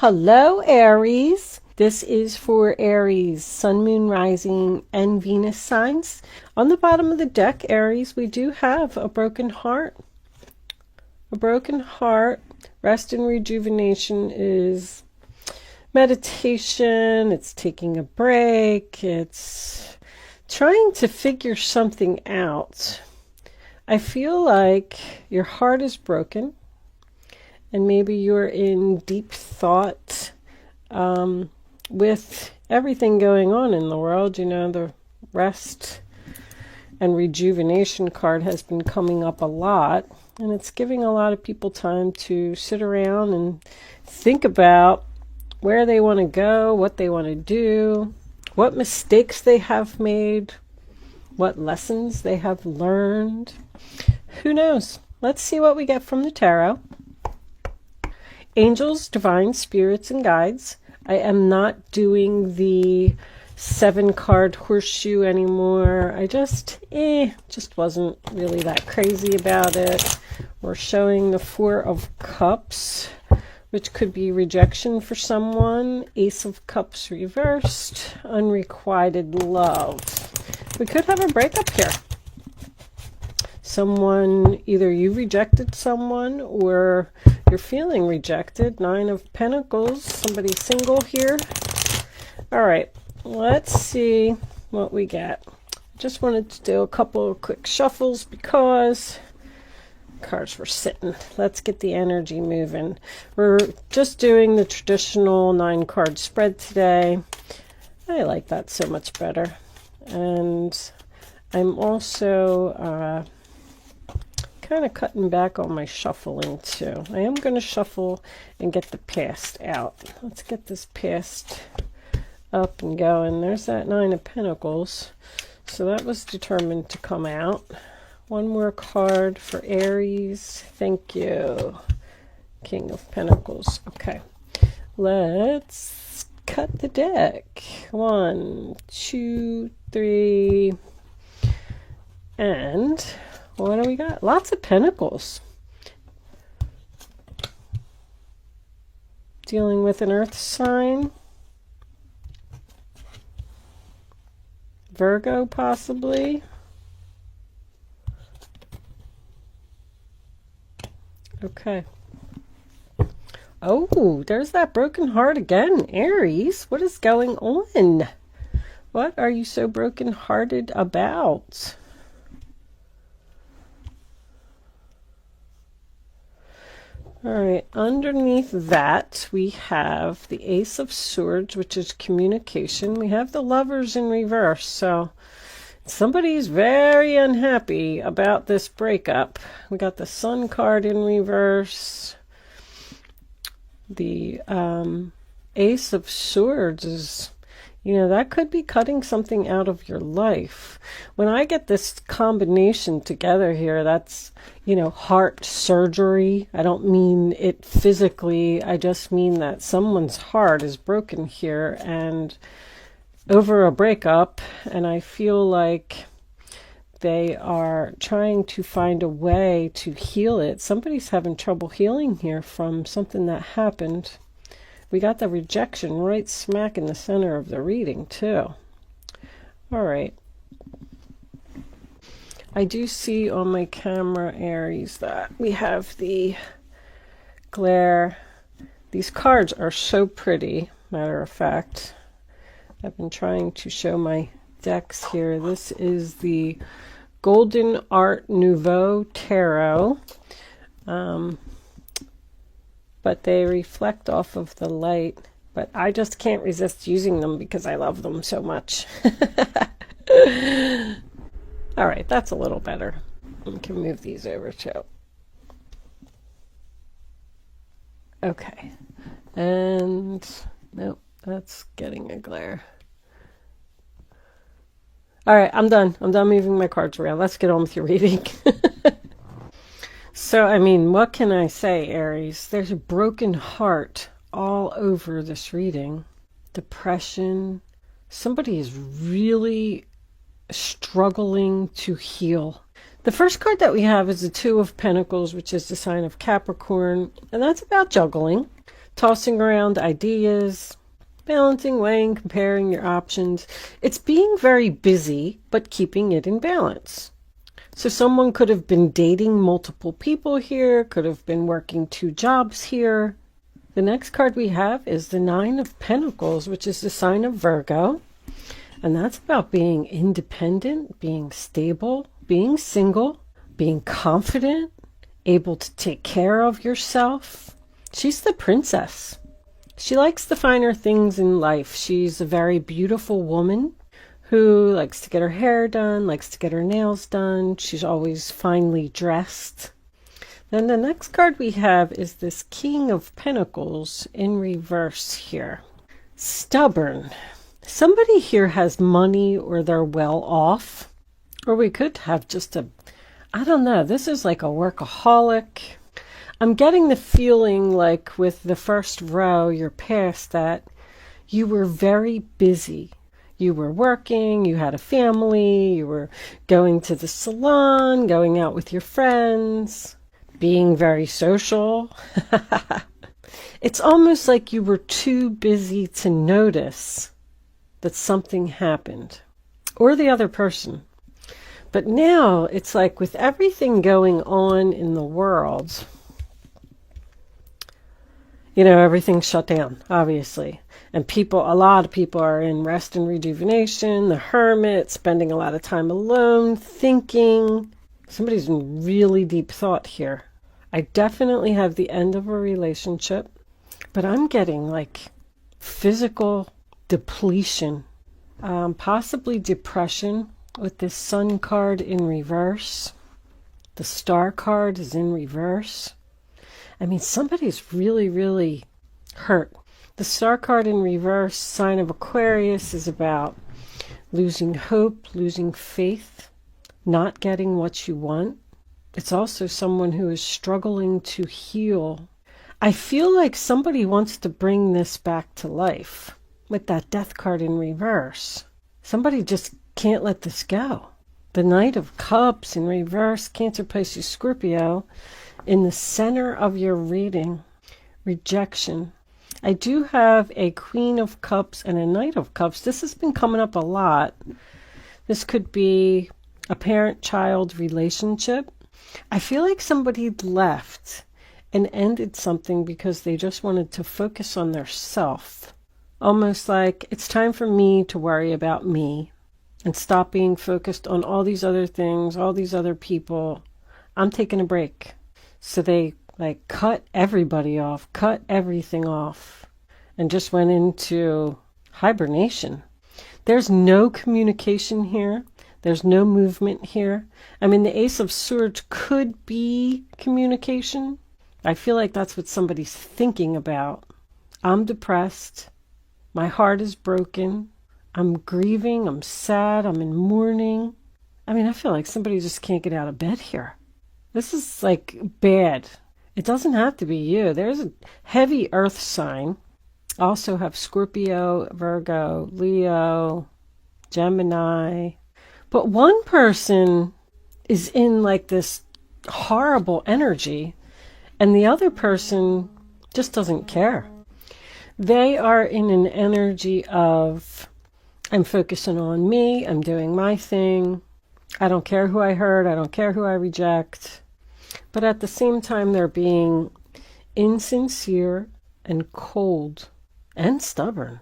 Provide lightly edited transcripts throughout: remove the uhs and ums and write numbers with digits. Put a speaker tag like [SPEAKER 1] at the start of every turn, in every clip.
[SPEAKER 1] Hello, Aries. This is for Aries, Sun, Moon, Rising, and Venus signs. On the bottom of the deck, Aries, we do have a broken heart. A broken heart. Rest and rejuvenation is meditation. It's taking a break. It's trying to figure something out. I feel like your heart is broken. And maybe you're in deep thought with everything going on in the world. You know, the rest and rejuvenation card has been coming up a lot. And it's giving a lot of people time to sit around and think about where they want to go, what they want to do, what mistakes they have made, what lessons they have learned. Who knows? Let's see what we get from the tarot. Angels, divine spirits, and guides. I am not doing the 7-card horseshoe anymore. I just wasn't really that crazy about it. We're showing the 4 of Cups, which could be rejection for someone. Ace of Cups reversed. Unrequited love. We could have a breakup here. Someone, either you rejected someone or you're feeling rejected. 9 of Pentacles. Somebody single here. All right, let's see what we get. Just wanted to do a couple of quick shuffles because cards were sitting. Let's get the energy moving. We're just doing the traditional 9-card spread today. I like that so much better. And I'm also kind of cutting back on my shuffling too. I am going to shuffle and get the past out. Let's get this past up and going. There's that 9 of Pentacles. So that was determined to come out. One more card for Aries. Thank you. King of Pentacles. Okay. Let's cut the deck. 1, 2, 3. And what do we got? Lots of pentacles. Dealing with an earth sign. Virgo, possibly. Okay. Oh, there's that broken heart again. Aries, what is going on? What are you so broken-hearted about? All right, underneath that, we have the Ace of Swords, which is communication. We have the Lovers in reverse, so somebody's very unhappy about this breakup. We got the Sun card in reverse. The Ace of Swords is, you know, that could be cutting something out of your life. When I get this combination together here, that's, you know, heart surgery. I don't mean it physically. I just mean that someone's heart is broken here and over a breakup. And I feel like they are trying to find a way to heal it. Somebody's having trouble healing here from something that happened. We got the rejection right smack in the center of the reading, too. All right. I do see on my camera, Aries, that we have the glare. These cards are so pretty, matter of fact. I've been trying to show my decks here. This is the Golden Art Nouveau Tarot. But they reflect off of the light. But I just can't resist using them because I love them so much. All right, that's a little better. We can move these over too. Okay. And nope, that's getting a glare. All right, I'm done. I'm done moving my cards around. Let's get on with your reading. So, I mean, what can I say, Aries? There's a broken heart all over this reading. Depression. Somebody is really struggling to heal. The first card that we have is the 2 of Pentacles, which is the sign of Capricorn, and that's about juggling. tossing around ideas, balancing, weighing, comparing your options. It's being very busy, but keeping it in balance. So someone could have been dating multiple people here, could have been working 2 jobs here. The next card we have is the 9 of Pentacles, which is the sign of Virgo. And that's about being independent, being stable, being single, being confident, able to take care of yourself. She's the princess. She likes the finer things in life. She's a very beautiful woman who likes to get her hair done, likes to get her nails done. She's always finely dressed. Then the next card we have is this King of Pentacles in reverse here. Stubborn. Somebody here has money or they're well off. Or we could have just I don't know, this is like a workaholic. I'm getting the feeling like with the first row, you're past that. You were very busy. You were working, you had a family, you were going to the salon, going out with your friends, being very social. It's almost like you were too busy to notice that something happened, or the other person. But now it's like with everything going on in the world, everything's shut down, obviously. And a lot of people are in rest and rejuvenation, the hermit, spending a lot of time alone, thinking. Somebody's in really deep thought here. I definitely have the end of a relationship, but I'm getting like physical depletion, possibly depression with this Sun card in reverse. The Star card is in reverse. I mean, somebody's really, really hurt. The Star card in reverse, sign of Aquarius, is about losing hope, losing faith, not getting what you want. It's also someone who is struggling to heal. I feel like somebody wants to bring this back to life with that Death card in reverse. Somebody just can't let this go. The Knight of Cups in reverse, Cancer, Pisces, Scorpio. In the center of your reading, rejection. I do have a Queen of Cups and a Knight of Cups. This has been coming up a lot. This could be a parent-child relationship. I feel like somebody left and ended something because they just wanted to focus on their self. Almost like it's time for me to worry about me and stop being focused on all these other things, all these other people. I'm taking a break. So they cut everybody off, cut everything off, and just went into hibernation. There's no communication here. There's no movement here. I mean, the Ace of Swords could be communication. I feel like that's what somebody's thinking about. I'm depressed. My heart is broken. I'm grieving. I'm sad. I'm in mourning. I mean, I feel like somebody just can't get out of bed here. This is like bad. It doesn't have to be you. There's a heavy earth sign. Also have Scorpio, Virgo, Leo, Gemini. But one person is in like this horrible energy and the other person just doesn't care. They are in an energy of, I'm focusing on me. I'm doing my thing. I don't care who I hurt. I don't care who I reject. But at the same time, they're being insincere and cold and stubborn.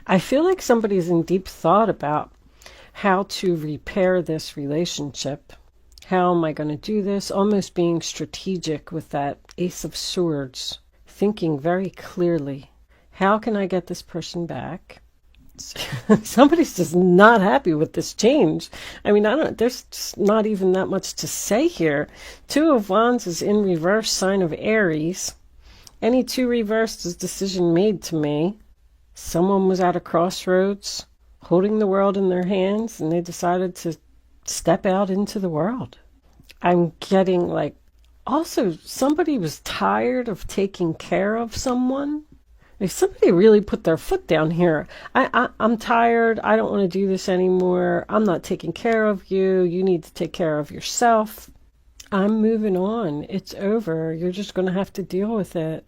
[SPEAKER 1] I feel like somebody's in deep thought about how to repair this relationship. How am I going to do this? Almost being strategic with that Ace of Swords. Thinking very clearly. How can I get this person back? Somebody's just not happy with this change. I mean, there's just not even that much to say here. 2 of Wands is in reverse, sign of Aries. Any 2 reversed is decision made to me. Someone was at a crossroads, holding the world in their hands, and they decided to step out into the world. I'm getting like, also somebody was tired of taking care of someone. If somebody really put their foot down here, I'm tired, I don't want to do this anymore, I'm not taking care of you, you need to take care of yourself. I'm moving on, it's over, you're just going to have to deal with it.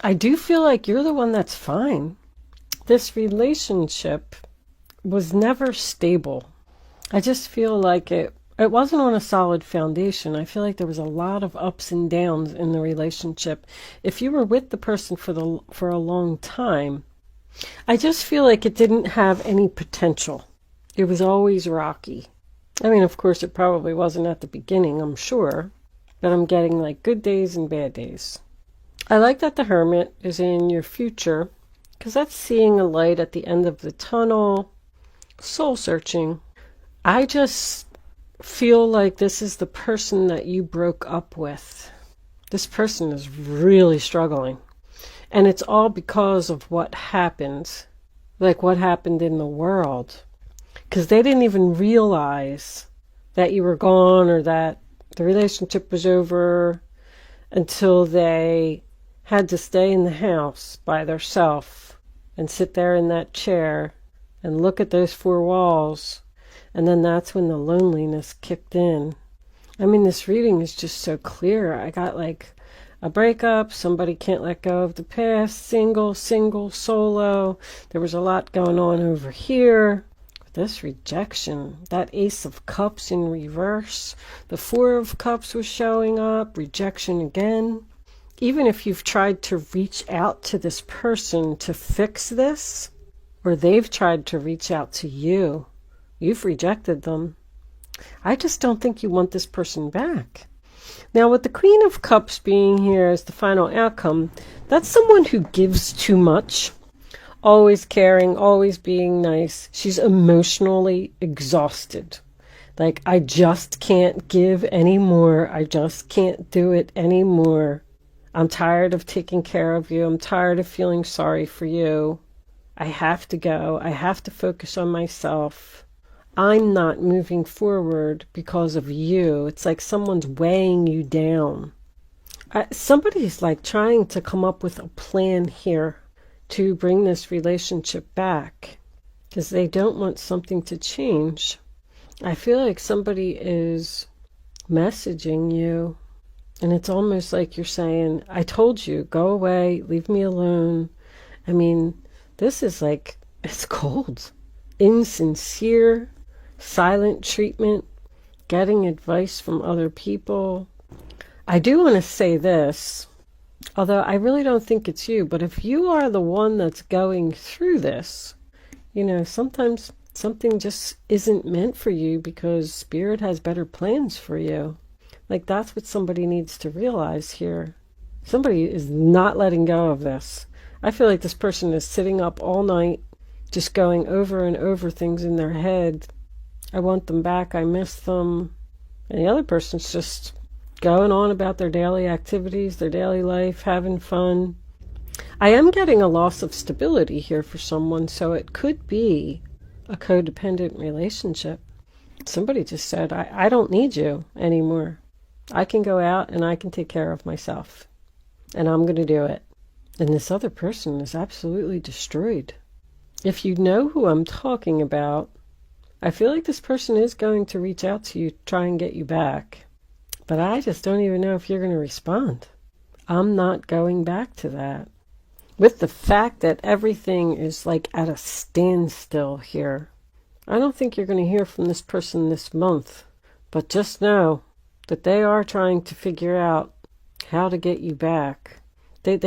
[SPEAKER 1] I do feel like you're the one that's fine. This relationship was never stable. I just feel like it wasn't on a solid foundation. I feel like there was a lot of ups and downs in the relationship. If you were with the person for a long time, I just feel like it didn't have any potential. It was always rocky. I mean, of course, it probably wasn't at the beginning, I'm sure, but I'm getting like good days and bad days. I like that the Hermit is in your future, because that's seeing a light at the end of the tunnel, soul searching. I just feel like this is the person that you broke up with. This person is really struggling. And it's all because of what happened, like what happened in the world. Because they didn't even realize that you were gone or that the relationship was over until they had to stay in the house by themselves and sit there in that chair and look at those four walls. And then that's when the loneliness kicked in. I mean, this reading is just so clear. I got like a breakup, somebody can't let go of the past, single, solo. There was a lot going on over here. This rejection, that Ace of Cups in reverse, the Four of Cups was showing up, rejection again. Even if you've tried to reach out to this person to fix this, or they've tried to reach out to you, you've rejected them. I just don't think you want this person back. Now, with the Queen of Cups being here as the final outcome, that's someone who gives too much, always caring, always being nice. She's emotionally exhausted. Like, I just can't give anymore. I just can't do it anymore. I'm tired of taking care of you. I'm tired of feeling sorry for you. I have to go. I have to focus on myself. I'm not moving forward because of you. It's like someone's weighing you down. Somebody's like trying to come up with a plan here to bring this relationship back because they don't want something to change. I feel like somebody is messaging you, and it's almost like you're saying, I told you, go away, leave me alone. I mean, this is like, it's cold, insincere, silent treatment, getting advice from other people. I do want to say this, although I really don't think it's you, but if you are the one that's going through this, you know, sometimes something just isn't meant for you because Spirit has better plans for you. Like, that's what somebody needs to realize here. Somebody is not letting go of this. I feel like this person is sitting up all night, just going over and over things in their head. I want them back. I miss them. And the other person's just going on about their daily activities, their daily life, having fun. I am getting a loss of stability here for someone, so it could be a codependent relationship. Somebody just said, I don't need you anymore. I can go out and I can take care of myself. And I'm going to do it. And this other person is absolutely destroyed. If you know who I'm talking about, I feel like this person is going to reach out to you, try and get you back. But I just don't even know if you're going to respond. I'm not going back to that. With the fact that everything is like at a standstill here, I don't think you're going to hear from this person this month. But just know that they are trying to figure out how to get you back. They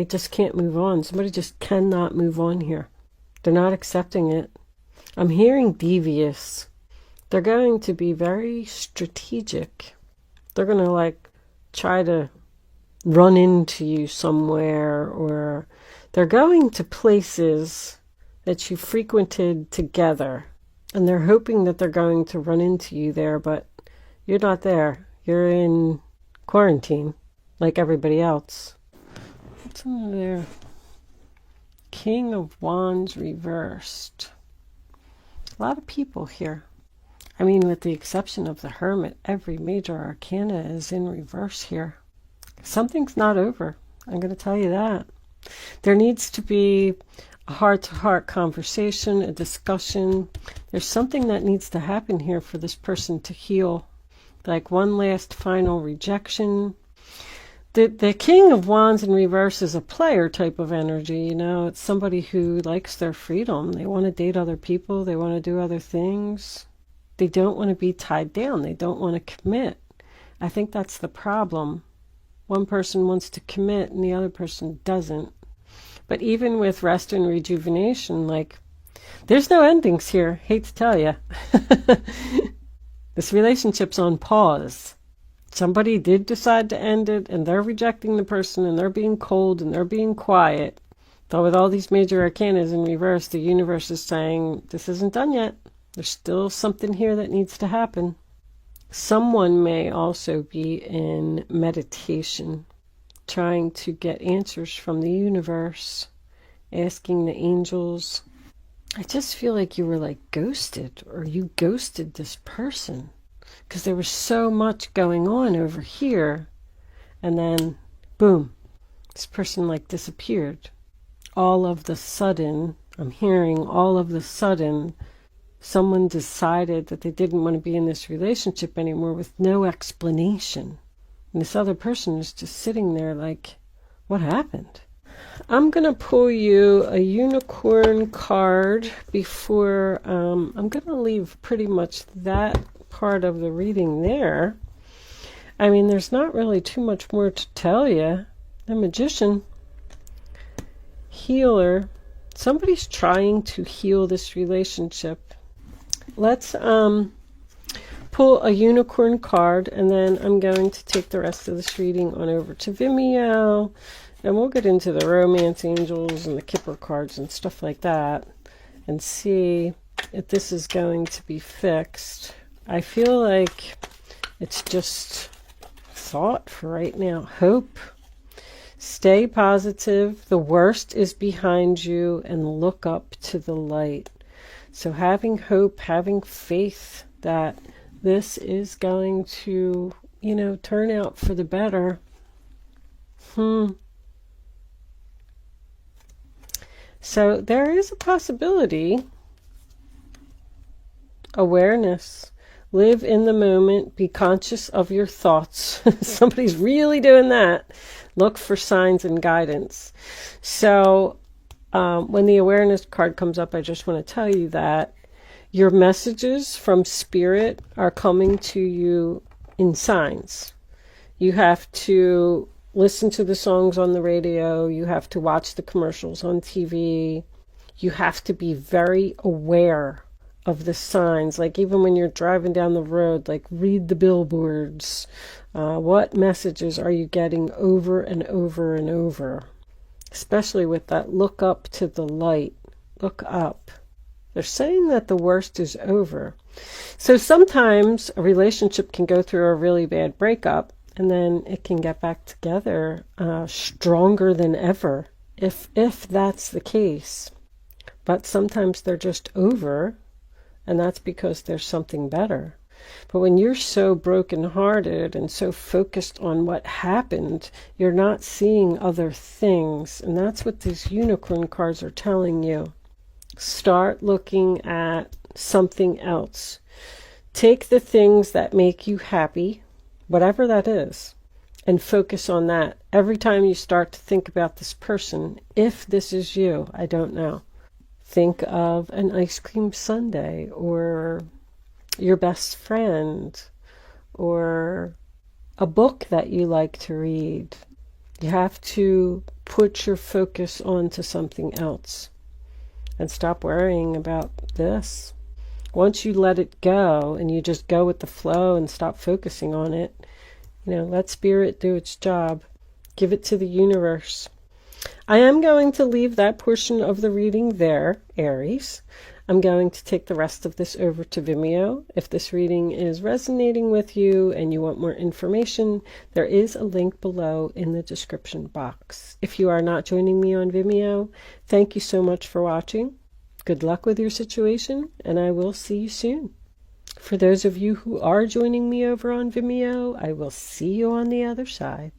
[SPEAKER 1] just can't move on. Somebody just cannot move on here. They're not accepting it. I'm hearing devious. They're going to be very strategic. They're going to like try to run into you somewhere, or they're going to places that you frequented together, and they're hoping that they're going to run into you there, but you're not there. You're in quarantine like everybody else. What's in there? King of Wands reversed. A lot of people here. I mean, with the exception of the Hermit, every major arcana is in reverse here. Something's not over. I'm going to tell you that. There needs to be a heart-to-heart conversation, a discussion. There's something that needs to happen here for this person to heal. Like one last final rejection. The King of Wands in reverse is a player type of energy, you know. It's somebody who likes their freedom. They want to date other people. They want to do other things. They don't want to be tied down. They don't want to commit. I think that's the problem. One person wants to commit and the other person doesn't. But even with rest and rejuvenation, like, there's no endings here. Hate to tell you. This relationship's on pause. Somebody did decide to end it, and they're rejecting the person, and they're being cold, and they're being quiet. Though with all these major arcanas in reverse, the universe is saying, this isn't done yet. There's still something here that needs to happen. Someone may also be in meditation, trying to get answers from the universe, asking the angels. I just feel like you were like ghosted, or you ghosted this person. Because there was so much going on over here, and then boom, this person like disappeared. All of the sudden, I'm hearing all of the sudden, someone decided that they didn't want to be in this relationship anymore with no explanation. And this other person is just sitting there like, what happened? I'm going to pull you a unicorn card before, I'm going to leave pretty much that part of the reading there. I mean, there's not really too much more to tell you. The Magician, healer, somebody's trying to heal this relationship. Let's pull a unicorn card, and then I'm going to take the rest of this reading on over to Vimeo, and we'll get into the romance angels and the Kipper cards and stuff like that, and see if this is going to be fixed. I feel like it's just thought for right now. Hope. Stay positive. The worst is behind you, and look up to the light. So having hope, having faith that this is going to, you know, turn out for the better. So there is a possibility. Awareness. Live in the moment. Be conscious of your thoughts. Somebody's really doing that. Look for signs and guidance. So when the awareness card comes up, I just want to tell you that your messages from Spirit are coming to you in signs. You have to listen to the songs on the radio. You have to watch the commercials on TV. You have to be very aware of the signs, like even when you're driving down the road, like read the billboards. What messages are you getting over and over and over? Especially with that look up to the light. Look up. They're saying that the worst is over. So sometimes a relationship can go through a really bad breakup, and then it can get back together stronger than ever, if that's the case. But sometimes they're just over, and that's because there's something better. But when you're so brokenhearted and so focused on what happened, you're not seeing other things. And that's what these unicorn cards are telling you. Start looking at something else. Take the things that make you happy, whatever that is, and focus on that. Every time you start to think about this person, if this is you, I don't know. Think of an ice cream sundae, or your best friend, or a book that you like to read. You have to put your focus onto something else and stop worrying about this. Once you let it go and you just go with the flow and stop focusing on it, you know, let Spirit do its job. Give it to the universe. I am going to leave that portion of the reading there, Aries. I'm going to take the rest of this over to Vimeo. If this reading is resonating with you and you want more information, there is a link below in the description box. If you are not joining me on Vimeo, thank you so much for watching. Good luck with your situation, and I will see you soon. For those of you who are joining me over on Vimeo, I will see you on the other side.